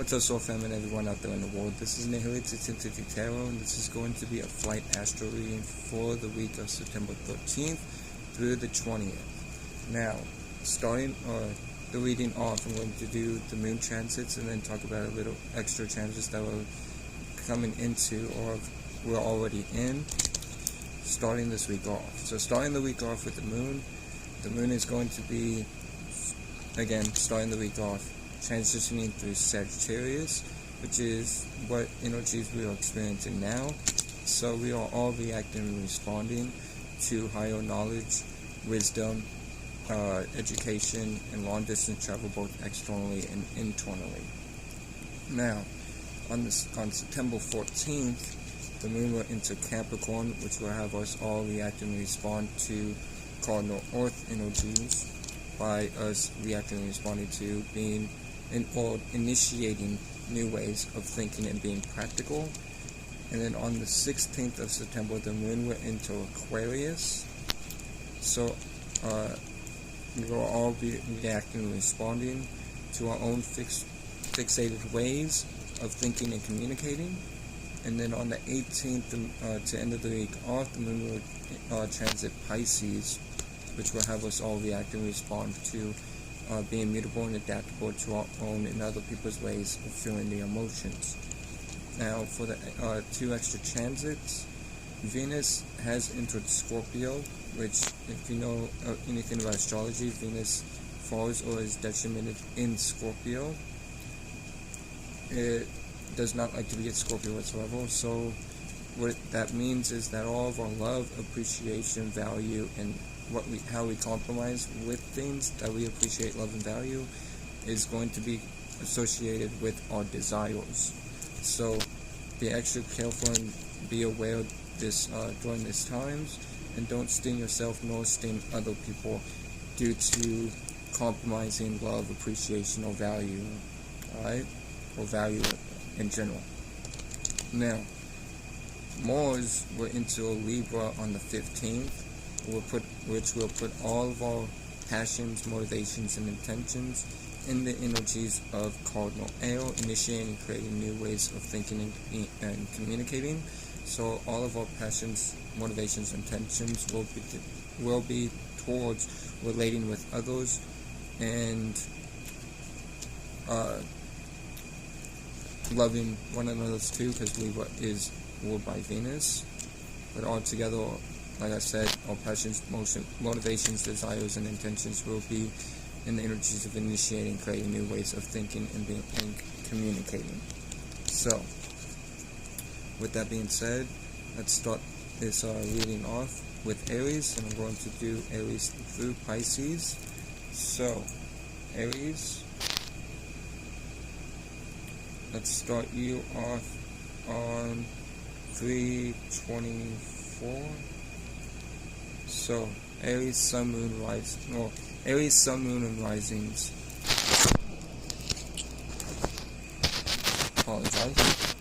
What's up, Soul Fam and everyone out there in the world? This is Nihili 13th-20th Tarot, and this is going to be a flight astro reading for the week of September 13th through the 20th. Now, starting the reading off, I'm going to do the moon transits and then talk about a little extra transits that we're coming into or we're already in, starting this week off. So starting the week off with the moon is going to be, again, starting the week off, transitioning through Sagittarius, which is what energies we are experiencing now. So we are all reacting and responding to higher knowledge, wisdom, education, and long distance travel, both externally and internally. Now, on September 14th, the moon will enter Capricorn, which will have us all react and respond to Cardinal Earth energies by us reacting and responding to being or initiating new ways of thinking and being practical. And then on the 16th of September, the moon will enter Aquarius. So we will all be reacting and responding to our own fixated ways of thinking and communicating. And then on the 18th, to end of the week off, the moon will transit Pisces, which will have us all react and respond to being mutable and adaptable to our own and other people's ways of feeling the emotions. Now, for the two extra transits, Venus has entered Scorpio, which, if you know anything about astrology, Venus falls or is detrimented in Scorpio. It does not like to be at Scorpio whatsoever, so what that means is that all of our love, appreciation, value, and how we compromise with things that we appreciate, love, and value is going to be associated with our desires. So be extra careful and be aware of this during these times, and don't sting yourself nor sting other people due to compromising love, appreciation, or value, alright? Or value in general. Now, Mars will enter Libra on the 15th, which will put all of our passions, motivations, and intentions in the energies of Cardinal Air, initiating and creating new ways of thinking and communicating. So all of our passions, motivations, and intentions will be towards relating with others and loving one another too, because Libra is ruled by Venus. But altogether, like I said, our passions, motivations, desires, and intentions will be in the energies of initiating, creating new ways of thinking and communicating. So, with that being said, let's start this reading off with Aries, and I'm going to do Aries through Pisces. So, Aries, let's start you off on 3/24. So, Aries, Sun, Moon, Aries, Sun, Moon, and Risings. Apologize.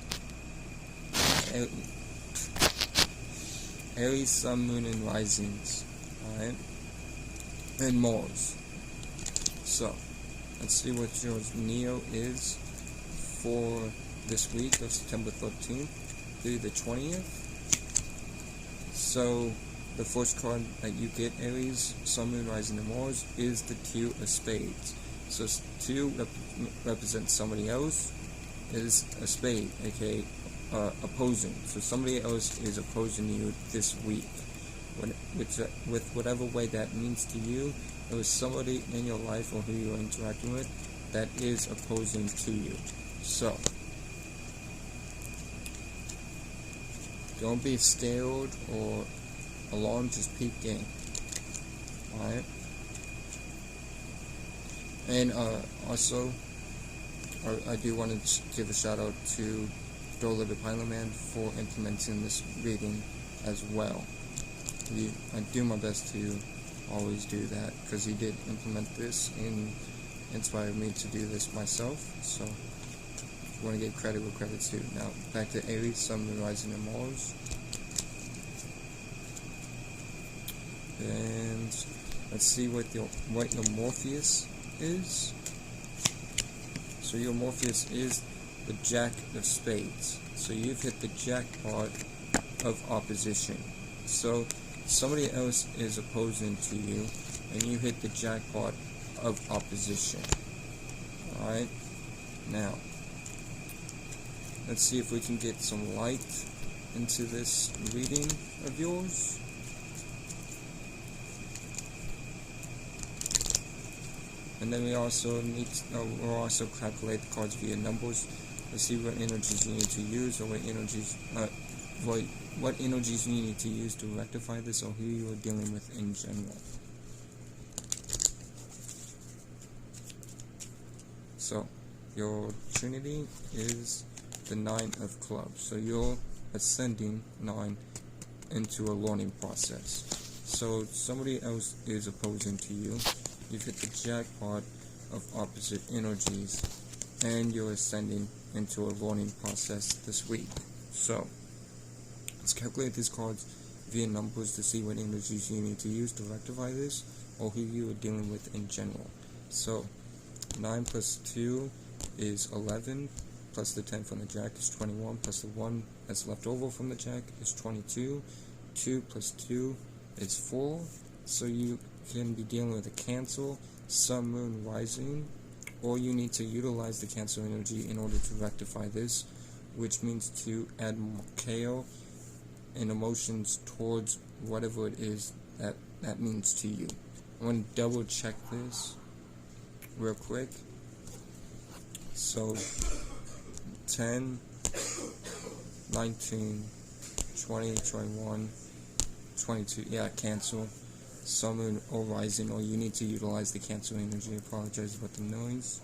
Aries, Sun, Moon, and Risings. Alright? And Mars. So, let's see what your Neo is for this week of September 13th through the 20th. So, the first card that you get, Aries, Sun, Moon, Rising, and Mars, is the Two of Spades. So 2 represents somebody else, is a spade, aka opposing. So somebody else is opposing you this week. With whatever way that means to you, there is somebody in your life or who you are interacting with that is opposing to you. So, don't be scared or alarmed, just peep game. Alright? And also, I do want to give a shout out to Dola the Pilot Man for implementing this reading as well. I do my best to always do that, because he did implement this and inspired me to do this myself. So, if you want to give credit where credit's due. Now, back to Aries, Sun, Moon, Rising, and Mars. And let's see what your Morpheus is. So your Morpheus is the Jack of Spades. So you've hit the jackpot of opposition. So somebody else is opposing to you, and you hit the jackpot of opposition. Alright? Now, let's see if we can get some light into this reading of yours. And then we also need to, we'll also calculate the cards via numbers. Let's see what energies you need to use, or what energies you need to use to rectify this, or who you are dealing with in general. So, your Trinity is the 9 of clubs. So you're ascending 9 into a learning process. So somebody else is opposing to you. You've hit the jackpot of opposite energies, and you're ascending into a learning process this week. So let's calculate these cards via numbers to see what energies you need to use to rectify this, or who you are dealing with in general. So 9 plus 2 is 11, plus the 10 from the Jack is 21, plus the 1 that's left over from the Jack is 22. 2 plus 2 is 4. So you can be dealing with a Cancer, Sun, Moon, Rising, or you need to utilize the Cancer energy in order to rectify this, which means to add more chaos and emotions towards whatever it is that means to you. I want to double check this real quick. So 10, 19, 20, 21, 22, yeah, Cancer, Sun, Moon, or Rising, or you need to utilize the Cancer energy. I apologize about the noise.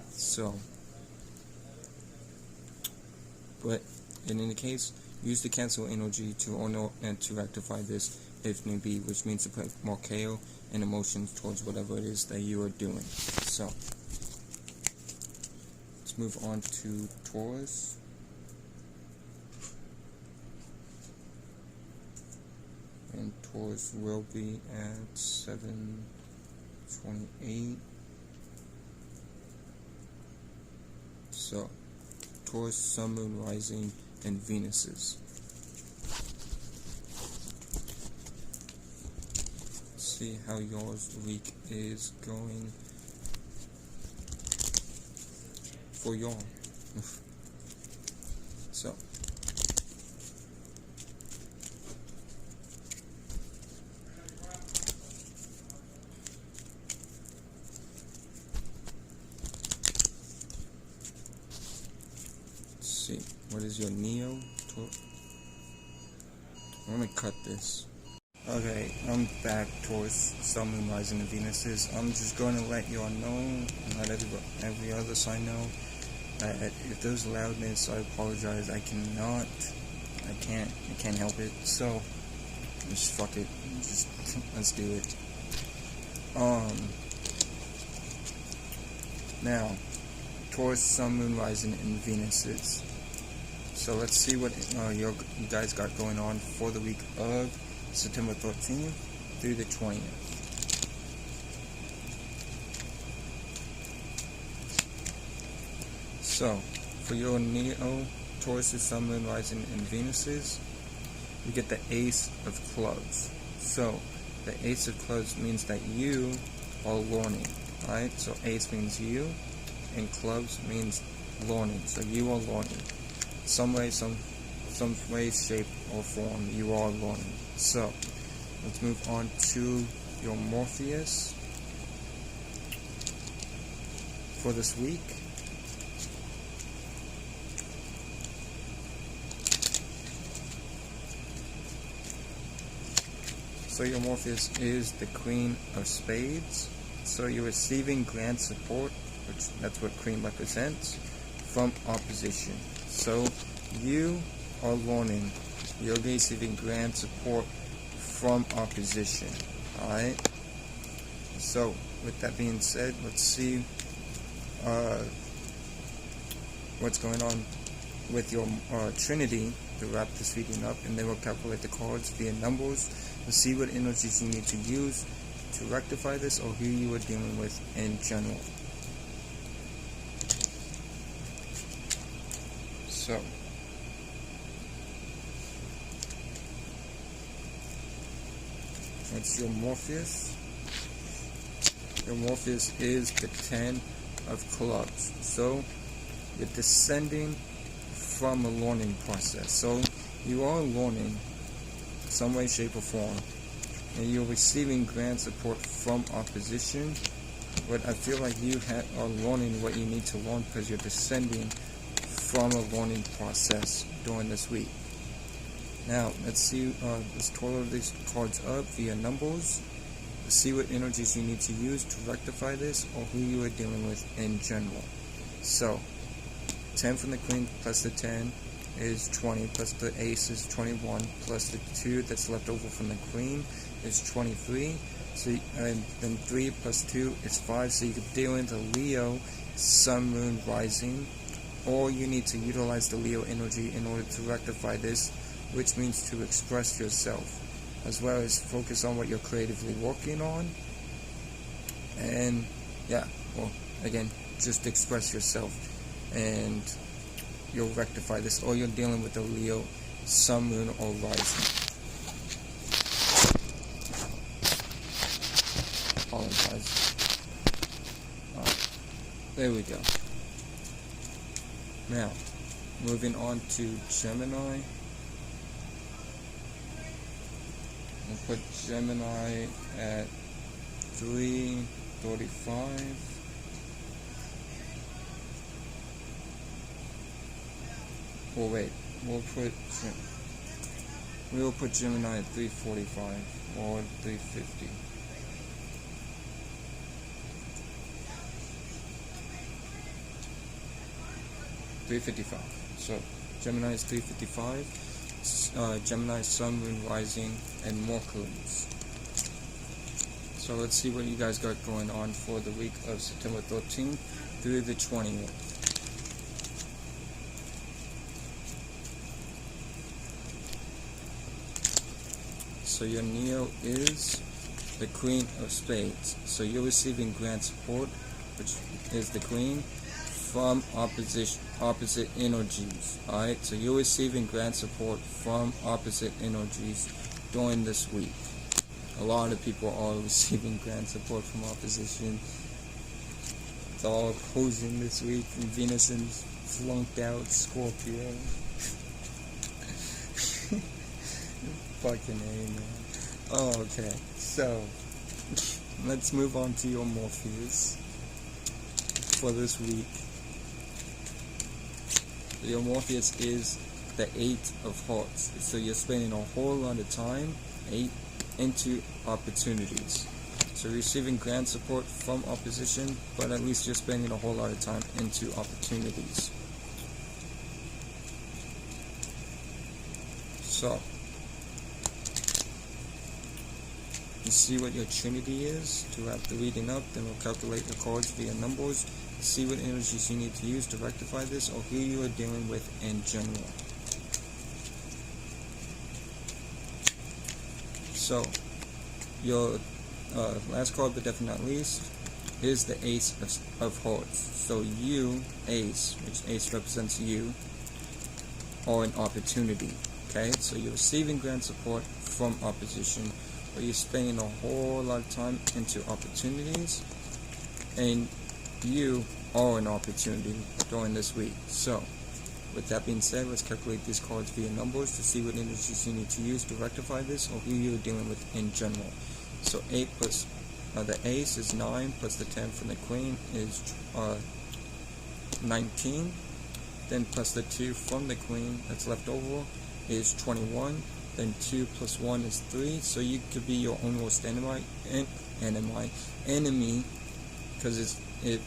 So, but in any case, use the Cancer energy to honor and to rectify this if need be, which means to put more chaos and emotions towards whatever it is that you are doing. So, let's move on to Taurus. And Taurus will be at 7:28. So, Taurus, Sun, Moon, Rising, and Venuses. Let's see how yours week is going for y'all. So, see, what is your Neo? I'm gonna cut this. Okay, I'm back, Taurus, Sun, Moon, Rising, and Venuses. I'm just gonna let y'all know, and let every other sign know, that if there's loudness, I apologize. I can't help it. So just fuck it. Just let's do it. Now, Taurus, Sun, Moon, Rising, and Venuses. So let's see what you guys got going on for the week of September 13th through the 20th. So, for your Neo, Taurus, Sun, Moon, Rising, and Venuses, you get the Ace of Clubs. So, the Ace of Clubs means that you are learning, right? So, Ace means you, and Clubs means learning. So, you are learning. Some way, shape, or form, you are learning. So, let's move on to your Morpheus for this week. So your Morpheus is the Queen of Spades. So you're receiving grand support, which that's what Queen represents, from opposition. So you are learning. You're receiving grand support from opposition. Alright? So, with that being said, let's see what's going on with your Trinity to wrap this reading up, and then we'll calculate the cards via numbers to see what energies you need to use to rectify this, or who you are dealing with in general. So, that's your Morpheus. Your Morpheus is the 10 of clubs. So, you're descending from a learning process. So, you are learning some way, shape, or form. And you're receiving grand support from opposition. But I feel like you are learning what you need to learn because you're descending from a learning process during this week. Now, let's see, let's total these cards up via numbers. Let's see what energies you need to use to rectify this or who you are dealing with in general. So, 10 from the Queen plus the 10 is 20, plus the Ace is 21, plus the 2 that's left over from the Queen is 23. So, and then 3 plus 2 is 5, so you could deal into Leo, Sun, Moon, Rising, or you need to utilize the Leo energy in order to rectify this, which means to express yourself, as well as focus on what you're creatively working on, and yeah, well, again, just express yourself, and you'll rectify this, or you're dealing with the Leo, Sun, Moon, or Rising. There we go. Now, moving on to Gemini. We'll put Gemini at 3:35. Oh wait, we'll put Gemini at 3:45 or 3:50. 3:55. So Gemini is 3:55. Gemini, Sun, Moon, Rising, and Mercury's. So let's see what you guys got going on for the week of September 13th through the 20th. So your Neo is the Queen of Spades. So you're receiving grand support, which is the Queen, from opposite energies. Alright, so you're receiving grand support from opposite energies during this week. A lot of people are receiving grand support from opposition. It's all opposing this week. And Venus and flunked out Scorpio. Fucking A, man. Oh, okay. So, let's move on to your Morpheus for this week. Your Morpheus is the 8 of Hearts. So you're spending a whole lot of time into opportunities. So receiving grand support from opposition, but at least you're spending a whole lot of time into opportunities. So, you see what your Trinity is to wrap the reading up, then we'll calculate the cards via numbers. See what energies you need to use to rectify this or who you are dealing with in general. So, your last card, but definitely not least, is the Ace of Hearts. So you, Ace, which Ace represents you, are an opportunity. Okay, so you're receiving grand support from opposition, but you're spending a whole lot of time into opportunities, and you are an opportunity during this week. So, with that being said, let's calculate these cards via numbers to see what energies you need to use to rectify this or who you're dealing with in general. So 8 plus the Ace is 9, plus the 10 from the Queen is 19. Then plus the 2 from the Queen that's left over is 21. Then 2 plus 1 is 3. So you could be your own worst enemy, because it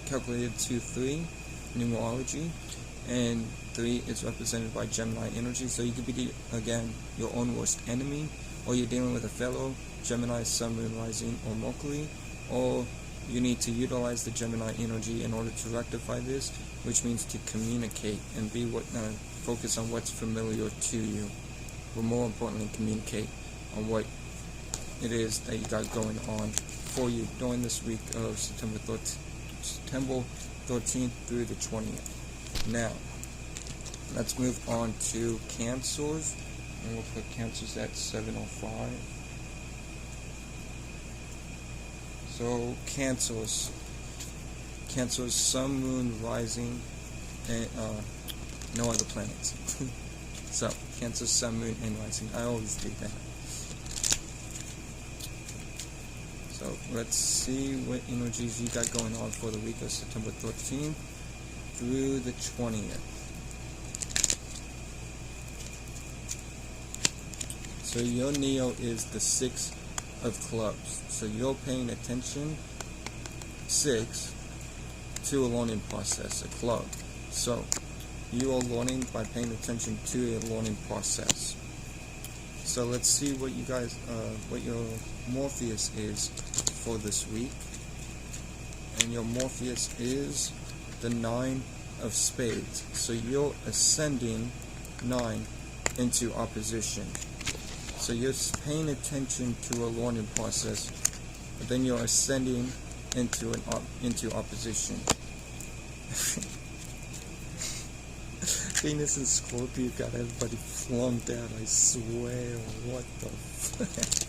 calculated to 3 numerology, and 3 is represented by Gemini energy. So you could be again your own worst enemy, or you're dealing with a fellow Gemini, Sun, Moon, Rising, or Mercury, or you need to utilize the Gemini energy in order to rectify this, which means to communicate and be focus on what's familiar to you, but more importantly, communicate on what it is that you got going on for you during this week of September 13th through the 20th. Now, let's move on to Cancers, and we'll put Cancers at 7:05. So Cancers, Sun, Moon, Rising, and no other planets. So Cancer, Sun, Moon, and Rising. I always do that. So let's see what energies you got going on for the week of September 13th through the 20th. So your Neo is the 6 of clubs. So you're paying attention, 6, to a learning process, a club. So you are learning by paying attention to a learning process. So let's see what you guys, what your Morpheus is for this week. And your Morpheus is the 9 of Spades. So you're ascending 9 into opposition. So you're paying attention to a learning process, but then you're ascending into opposition. Venus and Scorpio got everybody flunked out, I swear. What the fuck?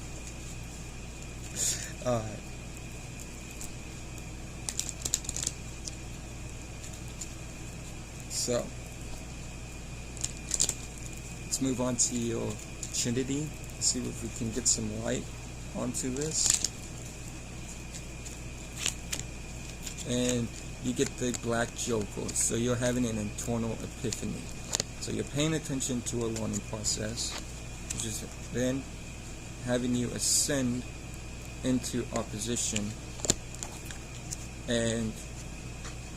Alright. So, let's move on to your Trinity. See if we can get some light onto this. And you get the Black Joker. So you're having an internal epiphany. So you're paying attention to a learning process, which is then having you ascend into opposition, and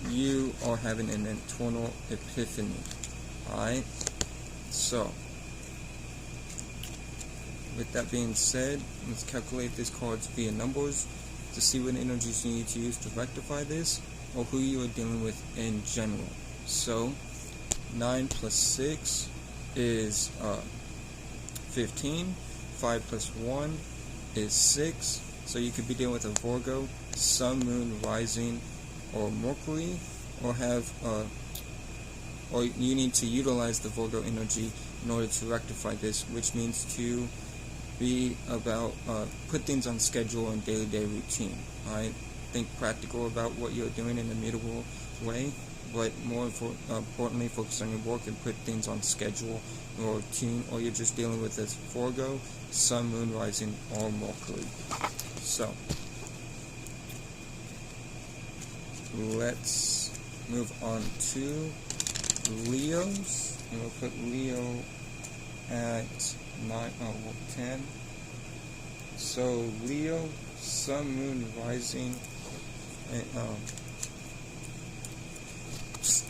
you are having an internal epiphany. Alright? So, with that being said, let's calculate this cards via numbers to see what energies you need to use to rectify this, or who you are dealing with in general. So 9 plus 6 is 15. 5 plus 1 is 6. So you could be dealing with a Virgo, Sun, Moon, Rising, or Mercury, or have or you need to utilize the Virgo energy in order to rectify this, which means to be about put things on schedule and day-to-day routine. Alright, think practical about what you're doing in a mutable way, but more importantly, focus on your work and put things on schedule or routine, or you're just dealing with this Virgo, Sun, Moon, Rising, or Mercury. So let's move on to Leos, and we'll put Leo at 10. So Leo, Sun, Moon, Rising, and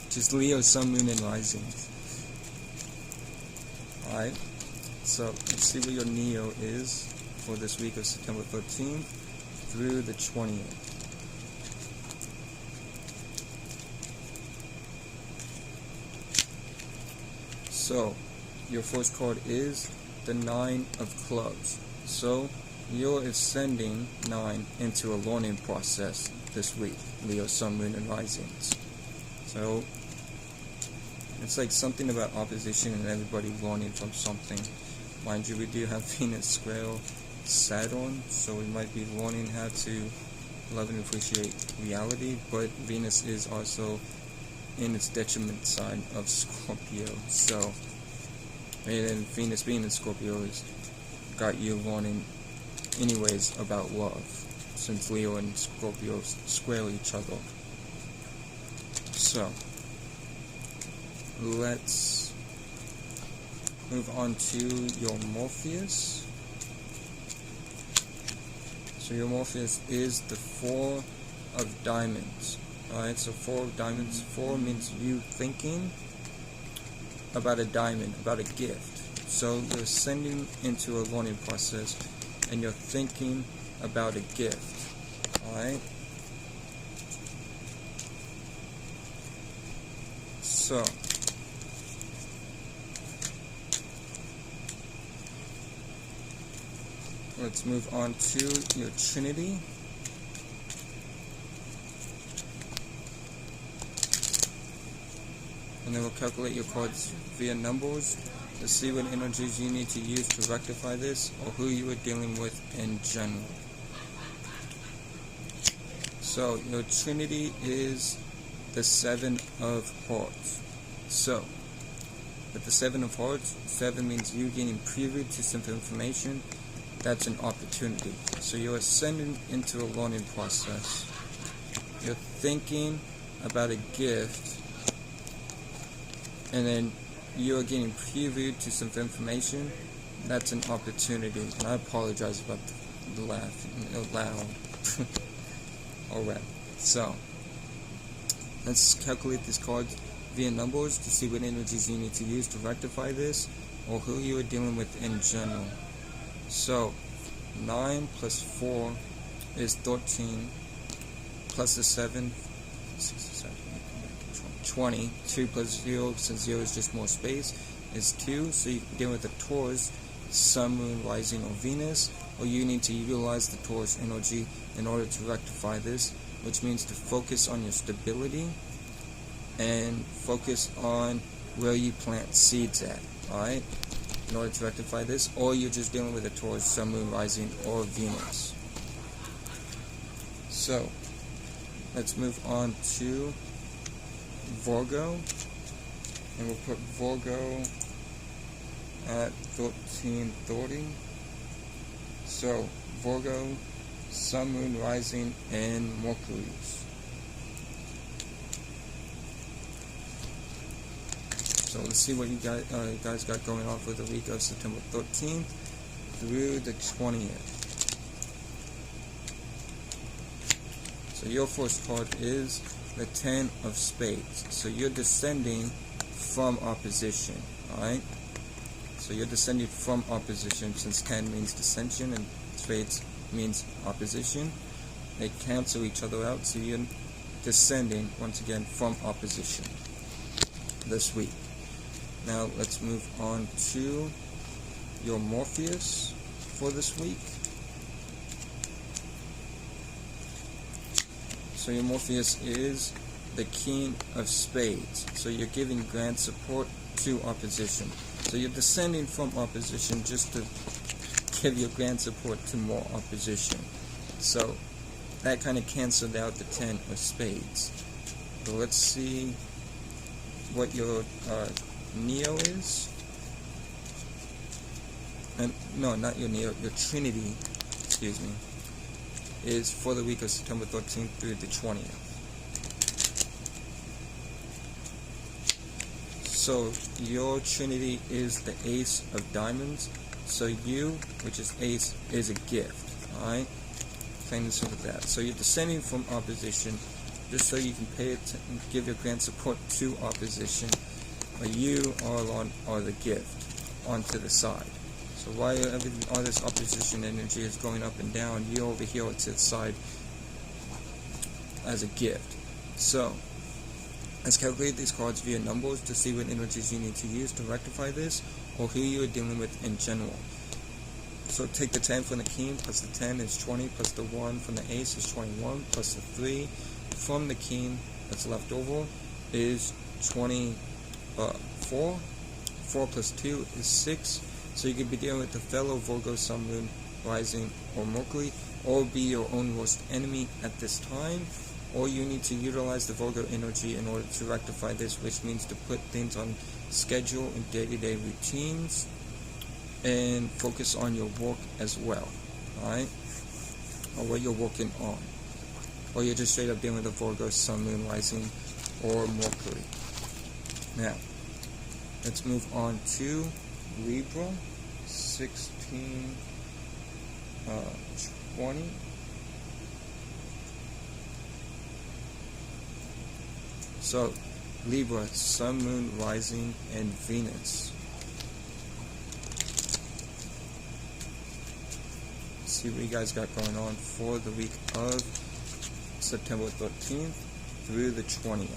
just Leo, Sun, Moon, and Rising. Alright, so let's see what your Neo is for this week of September 13th through the 20th. So your first card is the 9 of Clubs. So you're ascending 9 into a learning process this week, Leo, Sun, Moon, and Risings. So it's like something about opposition and everybody learning from something. Mind you, we do have Venus square Saturn, so we might be learning how to love and appreciate reality, but Venus is also in its detriment sign of Scorpio. So, and then Venus being in Scorpio has got you learning anyways about love, since Leo and Scorpio square each other. So let's move on to your Morpheus. So your Morpheus is the 4 of Diamonds. Alright, so 4 of Diamonds. 4 means you thinking about a diamond, about a gift. So you're ascending into a learning process and you're thinking about a gift. Alright? So let's move on to your Trinity. and then we'll calculate your cards via numbers to see what energies you need to use to rectify this, or who you are dealing with in general. So your trinity is the 7 of Hearts. So with the 7 of Hearts, 7 means you getting preview to some information. That's an opportunity. So you're ascending into a learning process. You're thinking about a gift, and then you're getting previewed to some information. That's an opportunity. And I apologize about the laugh loud. Alright, so let's calculate these cards via numbers to see what energies you need to use to rectify this, or who you are dealing with in general. So 9 plus 4 is 13, plus the 7, 20. 2 plus 0, since 0 is just more space, is 2. So you can deal with the Taurus, Sun, Moon, Rising, or Venus, or you need to utilize the Taurus energy in order to rectify this, which means to focus on your stability and focus on where you plant seeds at, alright, in order to rectify this, or you're just dealing with a Taurus, Sun, Moon, Rising, or Venus. So let's move on to Virgo, and we'll put Virgo at 1330. So Virgo, Sun, Moon, Rising, and Mercury's. So let's see what you guys got going on for the week of September 13th through the 20th. So your first card is the 10 of Spades. So you're descending from opposition, alright? So you're descending from opposition, since 10 means dissension and Spades means opposition. They cancel each other out, so you're descending once again from opposition this week. Now let's move on to your Morpheus for this week. So your Morpheus is the King of Spades. So you're giving grand support to opposition. So you're descending from opposition just to give your grand support to more opposition. So that kind of canceled out the 10 of Spades. So let's see what your Neo is. And no, not your Neo, your Trinity, excuse me, is for the week of September 13th through the 20th. So your Trinity is the Ace of Diamonds. So you, which is Ace, is a gift. Alright? Plain and simple that. So you're descending from opposition just so you can pay it, give your grand support to opposition. But you are the gift onto the side. So while all this opposition energy is going up and down, you over here to the side as a gift. So let's calculate these cards via numbers to see what energies you need to use to rectify this, or who you are dealing with in general. So take the 10 from the King, plus the 10 is 20, plus the 1 from the Ace is 21, plus the 3 from the King that's left over is 24. 4 plus 2 is 6. So you could be dealing with the fellow Virgo, Sun, Moon, Rising, or Mercury, or be your own worst enemy at this time. Or you need to utilize the Virgo energy in order to rectify this, which means to put things on schedule and day-to-day routines and focus on your work as well, alright? Or what you're working on. Or you're just straight up dealing with the Virgo, Sun, Moon, Rising, or Mercury. Now, let's move on to Libra, 16, 20. So, Libra, Sun, Moon, Rising, and Venus. Let's see what you guys got going on for the week of September 13th through the 20th.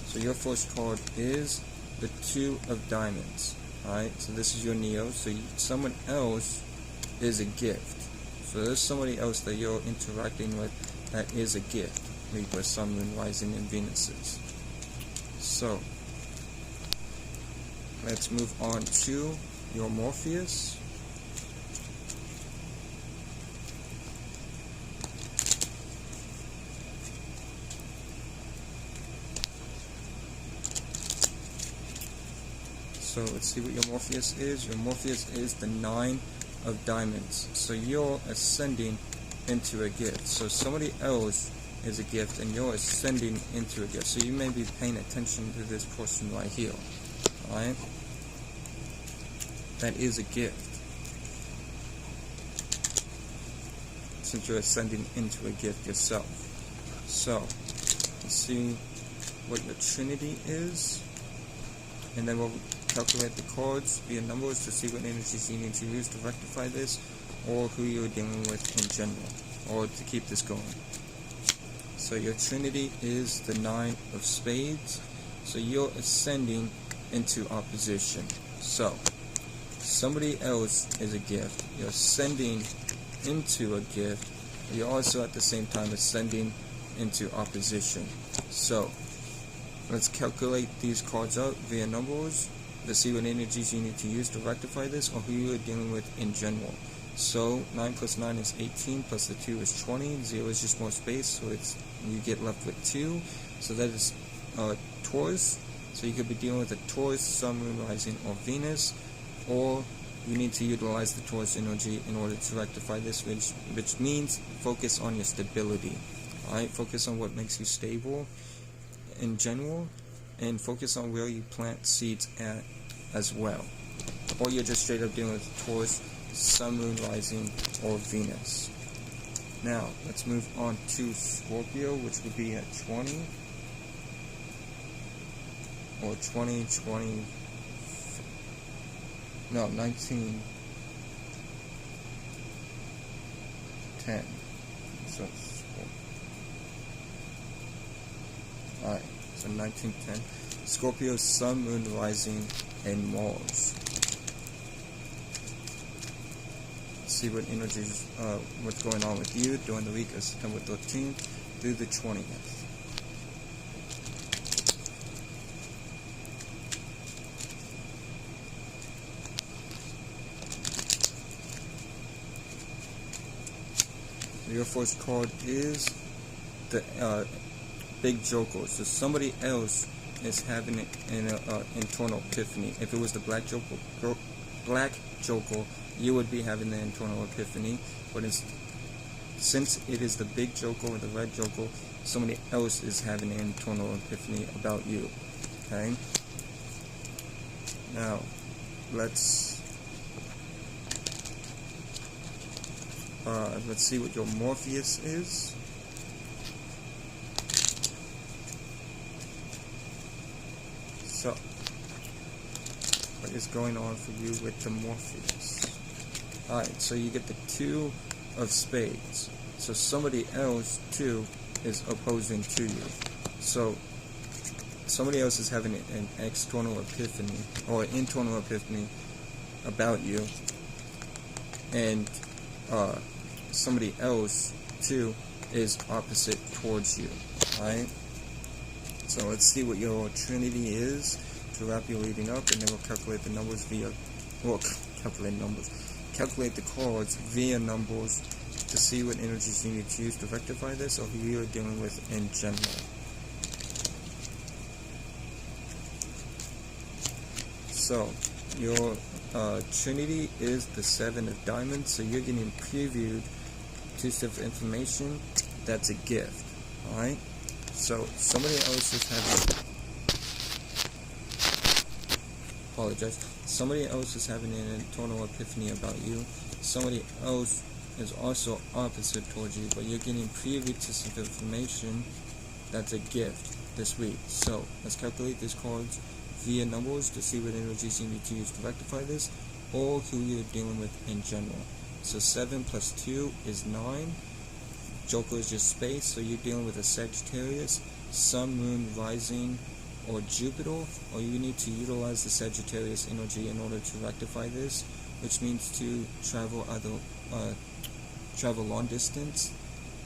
So your first card is the 2 of Diamonds. Alright, so this is your Neo. So someone else is a gift. So there's somebody else that you're interacting with that is a gift. Libra, Sun, Moon, Rising, and Venuses. So, let's move on to your Morpheus. So let's see what your Morpheus is. Your Morpheus is the 9 of Diamonds. So you're ascending into a gift. So somebody else is a gift and you're ascending into a gift. So you may be paying attention to this person right here. Alright? That is a gift. Since you're ascending into a gift yourself. So, let's see what your Trinity is. And then we'll calculate the cards via numbers to see what energies you need to use to rectify this, or who you're dealing with in general, or to keep this going. So your Trinity is the 9 of Spades. So you're ascending into opposition. So somebody else is a gift. You're ascending into a gift. You're also at the same time ascending into opposition. So let's calculate these cards out via numbers to see what energies you need to use to rectify this, or who you are dealing with in general. So 9 plus 9 is 18, plus the 2 is 20. 0 is just more space, so you get left with 2. So that is Taurus. So you could be dealing with a Taurus, Sun, Moon, Rising, or Venus, or you need to utilize the Taurus energy in order to rectify this, which means focus on your stability. Alright, focus on what makes you stable in general, and focus on where you plant seeds at as well. Or you're just straight up dealing with Taurus, Sun, Moon, Rising, or Venus. Now, let's move on to Scorpio, which would be at 20, or 19, 10. So, alright, so 19, 10. Scorpio, Sun, Moon, Rising, and Mars. See what energies, what's going on with you during the week of September 13th through the 20th. Your first card is the Big Joker. So somebody else is having an internal epiphany. If it was the Black Joker, you would be having the internal epiphany. But since it is the Big Joker or the Red Joker, somebody else is having an internal epiphany about you. Okay? Now, let's see what your Morpheus is. So, what is going on for you with the Morpheus? Alright, so you get the 2 of Spades. So somebody else, too, is opposing to you. So, somebody else is having an external epiphany, or an internal epiphany about you. And, somebody else, too, is opposite towards you. Alright? So let's see what your Trinity is to wrap your reading up, and then we'll calculate the numbers calculate the cards via numbers to see what energies you need to use to rectify this, or who you are dealing with in general. So, your Trinity is the 7 of Diamonds, so you're getting previewed to some information that's a gift. Alright? So, somebody else is having... Somebody else is having an internal epiphany about you. Somebody else is also opposite towards you, but you're getting privy to some information that's a gift this week. So, let's calculate these cards via numbers to see what energies you need to use to rectify this, or who you're dealing with in general. So 7 plus 2 is 9. Joker is just space, so you're dealing with a Sagittarius, Sun, Moon, Rising, or Jupiter, or you need to utilize the Sagittarius energy in order to rectify this, which means to travel long distance,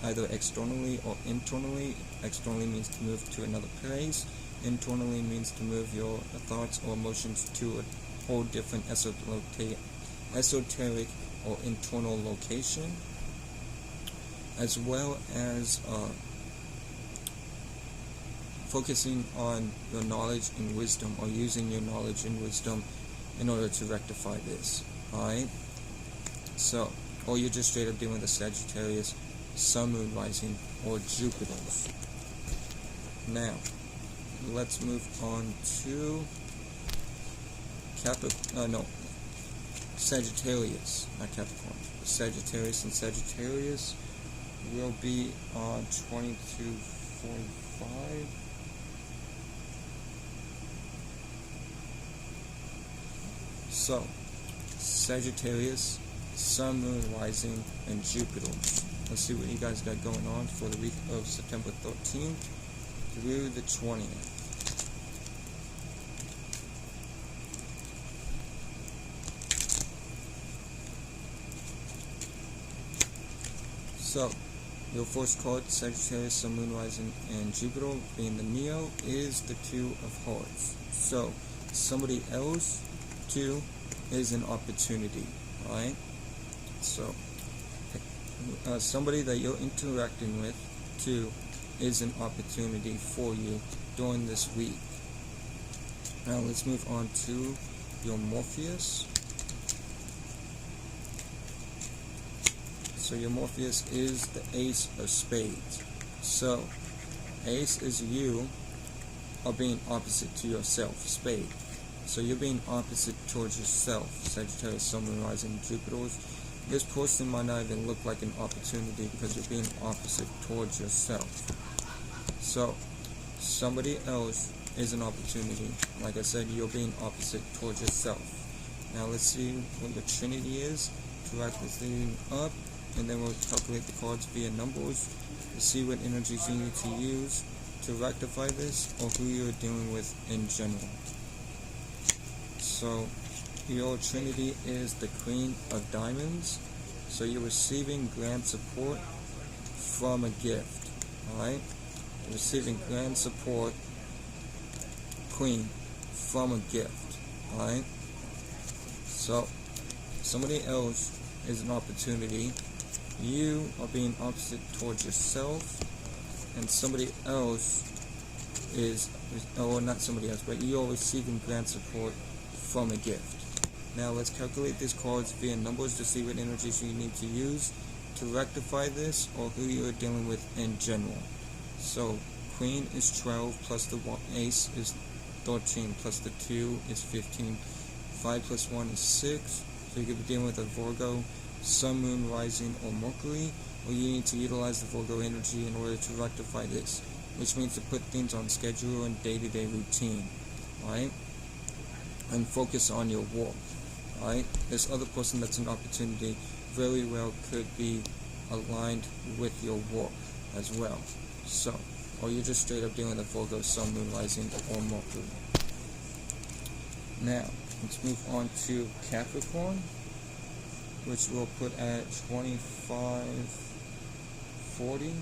either externally or internally. Externally means to move to another place. Internally means to move your thoughts or emotions to a whole different esoteric or internal location, as well as focusing on your knowledge and wisdom, or using your knowledge and wisdom in order to rectify this. Alright? So, or you're just straight up dealing with a Sagittarius, Sun, Moon, Rising, or Jupiter's. Now, let's move on to Sagittarius, not Capricorn. Sagittarius and Sagittarius will be on 2245. So, Sagittarius, Sun, Moon, Rising, and Jupiter. Let's see what you guys got going on for the week of September 13th through the 20th. So, your first card, Sagittarius, Sun, Moon, Rising, and Jupiter, being the Neo, is the Two of Hearts. So, somebody else, too, is an opportunity, alright? So, somebody that you're interacting with, too, is an opportunity for you during this week. Now, let's move on to your Morpheus. So your Morpheus is the Ace of Spades. So, Ace is you are being opposite to yourself, Spade. So you're being opposite towards yourself, Sagittarius, Sun, Moon, Rising, Jupiter. This person might not even look like an opportunity because you're being opposite towards yourself. So, somebody else is an opportunity. Like I said, you're being opposite towards yourself. Now let's see what your Trinity is to wrap this thing up. And then we'll calculate the cards via numbers to see what energies you need to use to rectify this, or who you're dealing with in general. So your Trinity is the Queen of Diamonds. So you're receiving grand support from a gift. Alright? You're receiving grand support, Queen, from a gift. Alright? So somebody else is an opportunity. You are being opposite towards yourself, and somebody else is, or not somebody else, but you are receiving grand support from a gift. Now let's calculate these cards via numbers to see what energies you need to use to rectify this, or who you are dealing with in general. So Queen is 12, plus the Ace is 13, plus the 2 is 15, 5 plus 1 is 6, so you could be dealing with a Virgo, Sun, Moon, Rising, or Mercury, or you need to utilize the Virgo energy in order to rectify this, which means to put things on schedule and day-to-day routine, alright? And focus on your work, alright? This other person that's an opportunity very well could be aligned with your work as well. So, or you're just straight up dealing with Virgo, Sun, Moon, Rising, or Mercury. Now, let's move on to Capricorn, which we'll put at 2540.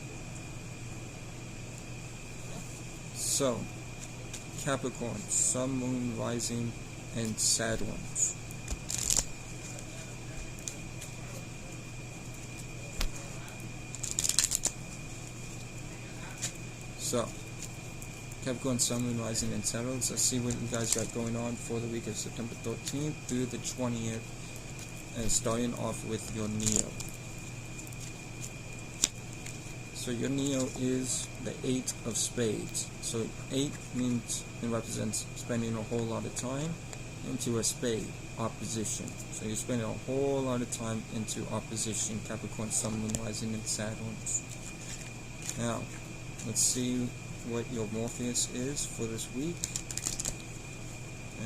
So, Capricorn, Sun, Moon, Rising, and Saturn. So, Capricorn, Sun, Moon, Rising, and Saturn. Let's see what you guys got going on for the week of September 13th through the 20th. And starting off with your Neo. So your Neo is the 8 of Spades. So 8 means it represents spending a whole lot of time into a spade, opposition. So you're spending a whole lot of time into opposition, Capricorn, Sun, Moon, Rising, and Saturn. Now, let's see what your Morpheus is for this week.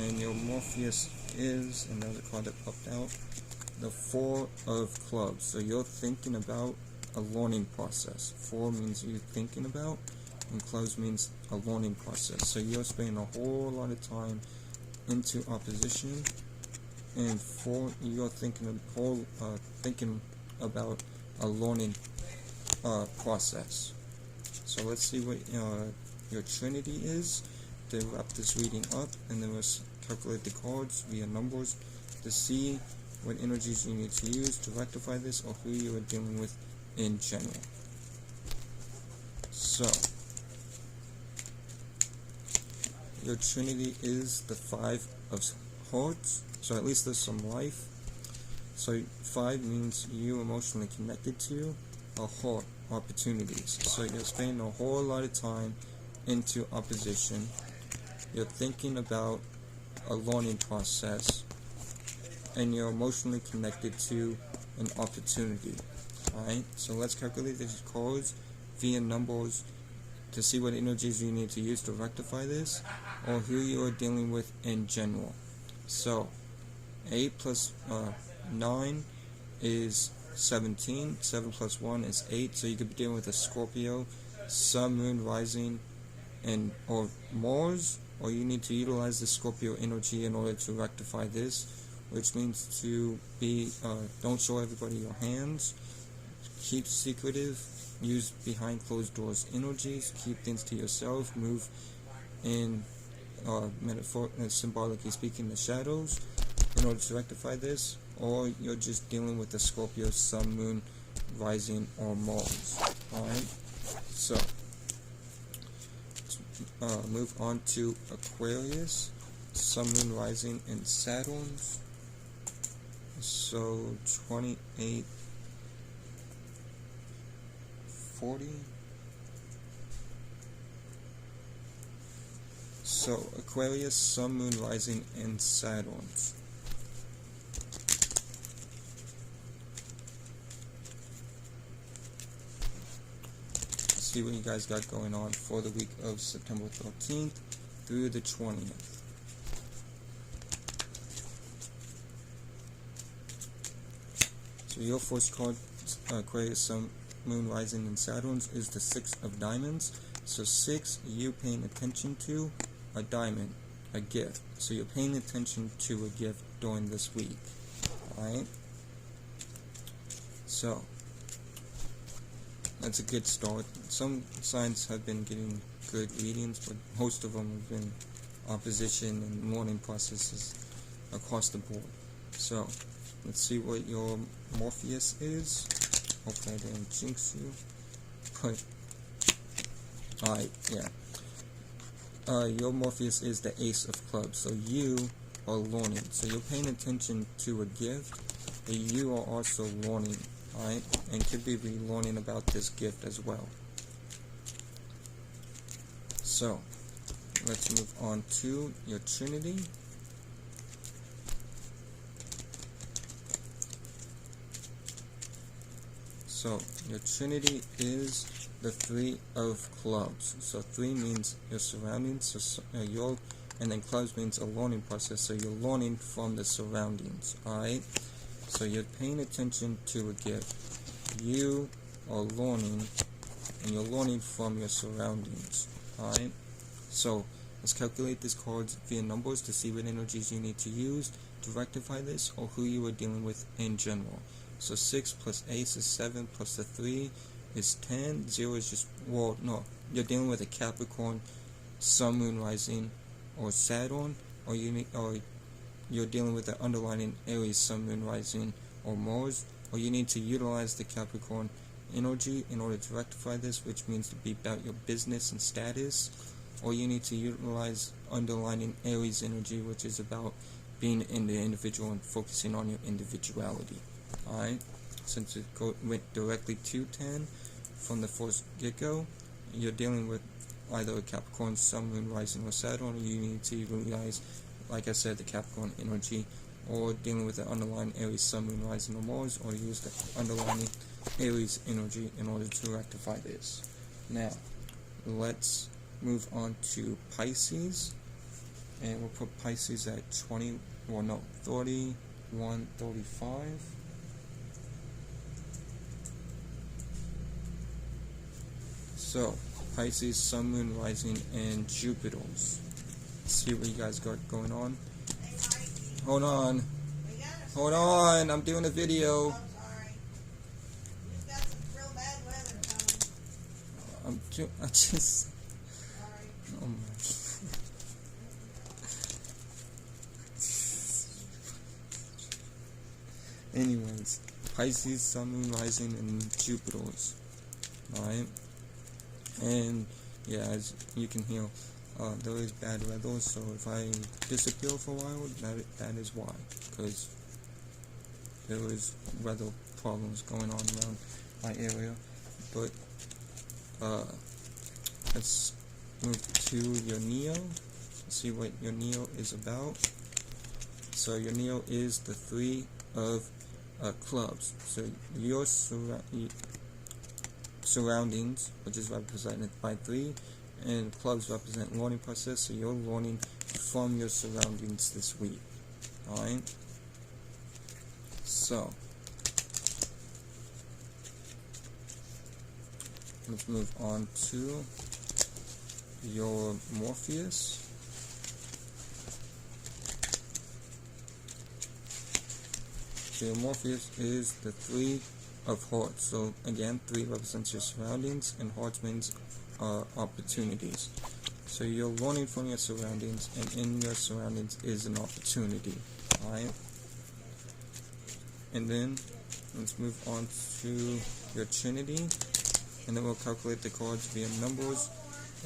And your Morpheus is, and there's a card that popped out, the 4 of Clubs. So you're thinking about a learning process. 4 means you're thinking about, and Clubs means a learning process. So you're spending a whole lot of time into opposition, and 4, you're thinking about a learning process. So let's see what your trinity is to wrap this reading up, and then we'll calculate the cards via numbers to see what energies you need to use to rectify this, or who you are dealing with in general. So your trinity is the 5 of hearts, so at least there's some life. So 5 means you emotionally connected to a heart, opportunities. So you're spending a whole lot of time into opposition. You're thinking about a learning process, and you're emotionally connected to an opportunity. Alright, so let's calculate these cards via numbers to see what energies you need to use to rectify this, or who you are dealing with in general. So 8 plus 9 is 17, 7 plus 1 is 8, so you could be dealing with a Scorpio, Sun, Moon, Rising, and or Mars, or you need to utilize the Scorpio energy in order to rectify this, which means to be, don't show everybody your hands, keep secretive, use behind closed doors energies, keep things to yourself, move in symbolically speaking the shadows in order to rectify this, or you're just dealing with the Scorpio, Sun, Moon, Rising, or Mars. Alright, so move on to Aquarius, Sun, Moon, Rising, and Saturn. So 28, 40. So Aquarius, Sun, Moon, Rising, and Saturn. See what you guys got going on for the week of September 13th through the 20th. So your first card, Aquarius, Sun, Moon, Rising, and Saturn, is the 6 of Diamonds. So 6, you paying attention to a diamond, a gift. So you're paying attention to a gift during this week. Alright? So that's a good start. Some signs have been getting good readings, but most of them have been opposition and mourning processes across the board. So let's see what your Morpheus is. Hopefully I didn't jinx you. But alright, yeah. Your Morpheus is the Ace of Clubs. So you are learning. So you're paying attention to a gift, but you are also learning. Alright, and could be relearning about this gift as well. So let's move on to your Trinity. So your Trinity is the 3 of Clubs. So 3 means your surroundings, so and then Clubs means a learning process. So you're learning from the surroundings. Alright. So you're paying attention to a gift. You are learning, and you're learning from your surroundings. Alright? So let's calculate these cards via numbers to see what energies you need to use to rectify this, or who you are dealing with in general. So 6 plus Ace is 7, plus the 3 is 10. 0 is just, well, no, you're dealing with a Capricorn, Sun, Moon, Rising, or Saturn, or you're dealing with the underlining Aries, Sun, Moon, Rising, or Mars, or you need to utilize the Capricorn energy in order to rectify this, which means to be about your business and status, or you need to utilize underlining Aries energy, which is about being in the individual and focusing on your individuality. Alright, since it went directly to 10 from the first get-go, you're dealing with either a Capricorn, Sun, Moon, Rising, or Saturn, or you need to utilize, like I said, the Capricorn energy, or dealing with the underlying Aries, Sun, Moon, Rising, or Mars, or use the underlying Aries energy in order to rectify this. Now, let's move on to Pisces, and we'll put Pisces at 31, 35. So, Pisces, Sun, Moon, Rising, and Jupiter's. Let's see what you guys got going on. Hold on. Hold on, I'm doing a video. I'm sorry. We've got some real bad weather I just, oh my. Anyways, Pisces, Sun, Moon, Rising, and Jupiter's. Alright? And, yeah, as you can hear, there is bad weather, so if I disappear for a while, that is why. Because there is weather problems going on around my area. But, let's move to your Neo. See what your Neo is about. So your Neo is the 3 of clubs. So your surroundings, which is represented by 3, and clubs represent learning process. So you're learning from your surroundings this week. Alright? So let's move on to your Morpheus. So your Morpheus is the 3 of hearts. So again, 3 represents your surroundings, and hearts means opportunities. So you're learning from your surroundings, and in your surroundings is an opportunity. Alright? And then let's move on to your Trinity, and then we'll calculate the cards via numbers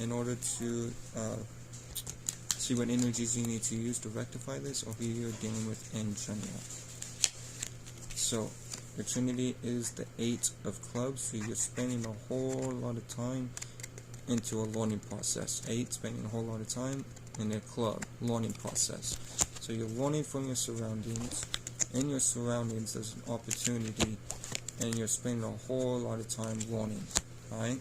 in order to see what energies you need to use to rectify this, or who you're dealing with in general. So your Trinity is the 8 of clubs, so you're spending a whole lot of time into a learning process. 8, spending a whole lot of time in a club learning process. So you're learning from your surroundings. In your surroundings, there's an opportunity, and you're spending a whole lot of time learning. Alright?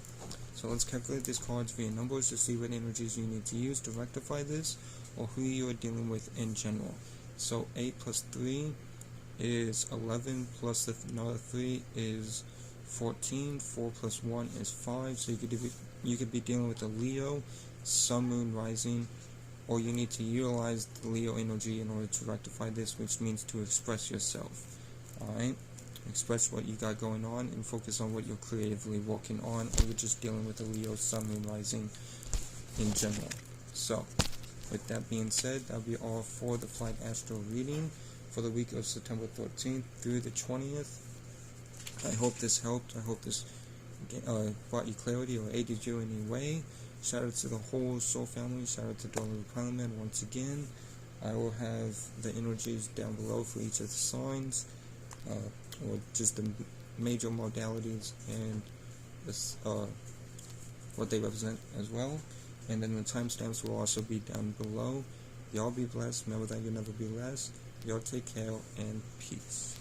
So let's calculate these cards via numbers to see what energies you need to use to rectify this, or who you are dealing with in general. So 8 plus 3 is 11, plus another 3 is 14. 4 plus 1 is 5. So you could be dealing with a Leo, Sun, Moon, Rising, or you need to utilize the Leo energy in order to rectify this, which means to express yourself. Alright? Express what you got going on and focus on what you're creatively working on, or you're just dealing with a Leo, Sun, Moon, Rising in general. So, with that being said, that'll be all for the Flight Astro reading for the week of September 13th through the 20th. I hope this helped. I hope this brought you clarity or aided you in any way. Shout out to the whole Soul family. Shout out to Libra Cardinal once again. I will have the energies down below for each of the signs, or just the major modalities and this, what they represent as well. And then the timestamps will also be down below. Y'all be blessed. Remember that you'll never be less. Y'all take care and peace.